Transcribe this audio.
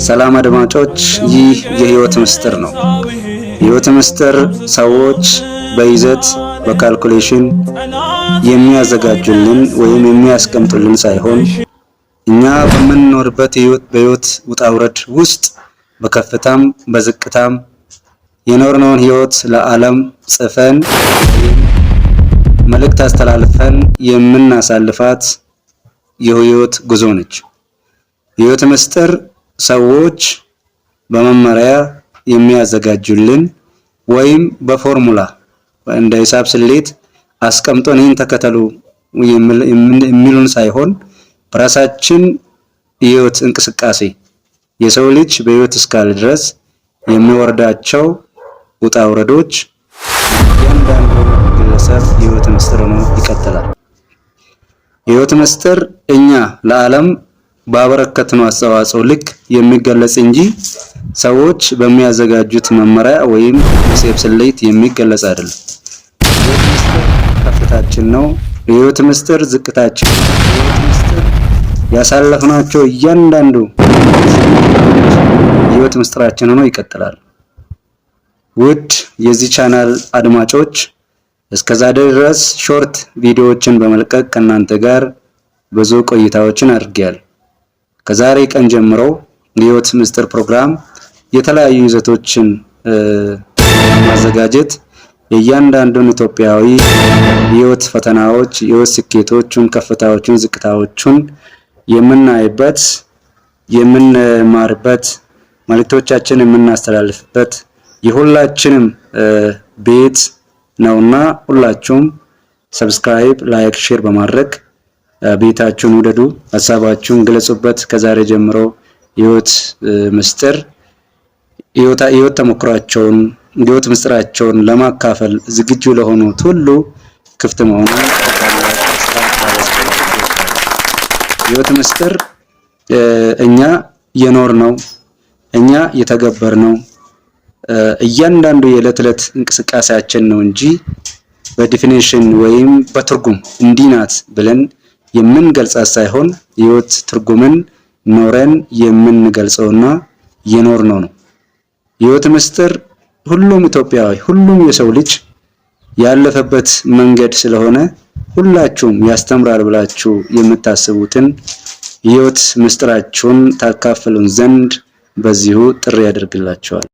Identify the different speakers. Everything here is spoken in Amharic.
Speaker 1: ሰላም አድማጮች፣ ይህ የህይወት ምስጢር ነው። የህይወት ምስጢር ሰዎች በይዘት በካልኩሌሽን የሚያዘጋጁልን ወይም የሚያስቀምጡልን ሳይሆን እኛ በምንኖርበት በህይወት ውጣ ውረድ ውስጥ በከፍታም በዝቅታም የኖርነውን ህይወት ለዓለም ጽፈን መልእክት አስተላልፈን የምናሳልፋት የህይወት ጉዞ ነች። የህይወት ምስጢር ሰዎች በመመሪያ የሚያዘጋጁልን ወይም በፎርሙላ እንደ ሂሳብ ስሌት አስቀምጦን ይህን ተከተሉ የሚሉን ሳይሆን በራሳችን የህይወት እንቅስቃሴ የሰው ልጅ በህይወት እስካለ ድረስ የሚወርዳቸው ውጣ ውረዶች እያንዳንዱ ግለሰብ የህይወት ምስጢር ነው ይቀጥላል። የህይወት ምስጢር እኛ ለዓለም ባበረከትነው አስተዋጽኦ ልክ የሚገለጽ እንጂ ሰዎች በሚያዘጋጁት መመሪያ ወይም ሂሳብ ስሌት የሚገለጽ አይደለም። የህይወት ምስጢር ከፍታችን ነው። የህይወት ምስጢር ዝቅታችን ነው። የህይወት ምስጢር ያሳለፍናቸው እያንዳንዱ የህይወት ምስጢራችን ሆኖ ይቀጥላል። ውድ የዚህ ቻናል አድማጮች እስከዛሬ ድረስ ሾርት ቪዲዮዎችን በመልቀቅ ከእናንተ ጋር ብዙ ቆይታዎችን አድርጌያለሁ። ከዛሬ ቀን ጀምሮ የህይወት ምስጢር ፕሮግራም የተለያዩ ይዘቶችን ማዘጋጀት የእያንዳንዱን ኢትዮጵያዊ የህይወት ፈተናዎች፣ የህይወት ስኬቶቹን፣ ከፍታዎቹን፣ ዝቅታዎቹን የምናይበት የምንማርበት መልእክቶቻችን የምናስተላልፍበት የሁላችንም ቤት ነውና ሁላችሁም ሰብስክራይብ፣ ላይክ፣ ሼር በማድረግ ቤታችሁን ውደዱ፣ ሐሳባችሁን ግለጹበት። ከዛሬ ጀምሮ የህይወት ምስጢር የህይወት ተሞክሯቸውን የህይወት ምስጢራቸውን ለማካፈል ዝግጁ ለሆኑት ሁሉ ክፍት መሆኑን የህይወት ምስጢር እኛ የኖርነው እኛ የተገበርነው እያንዳንዱ የዕለት ዕለት እንቅስቃሴያችን ነው እንጂ በዲፊኒሽን ወይም በትርጉም እንዲህ ናት ብለን የምንገልጻት ሳይሆን የህይወት ትርጉምን ኖረን የምንገልጸውና የኖርነው ነው። የህይወት ምስጢር ሁሉም ኢትዮጵያዊ ሁሉም የሰው ልጅ ያለፈበት መንገድ ስለሆነ ሁላችሁም ያስተምራል ብላችሁ የምታስቡትን የህይወት ምስጢራችሁን ታካፍሉን ዘንድ በዚሁ ጥሪ ያደርግላችኋል።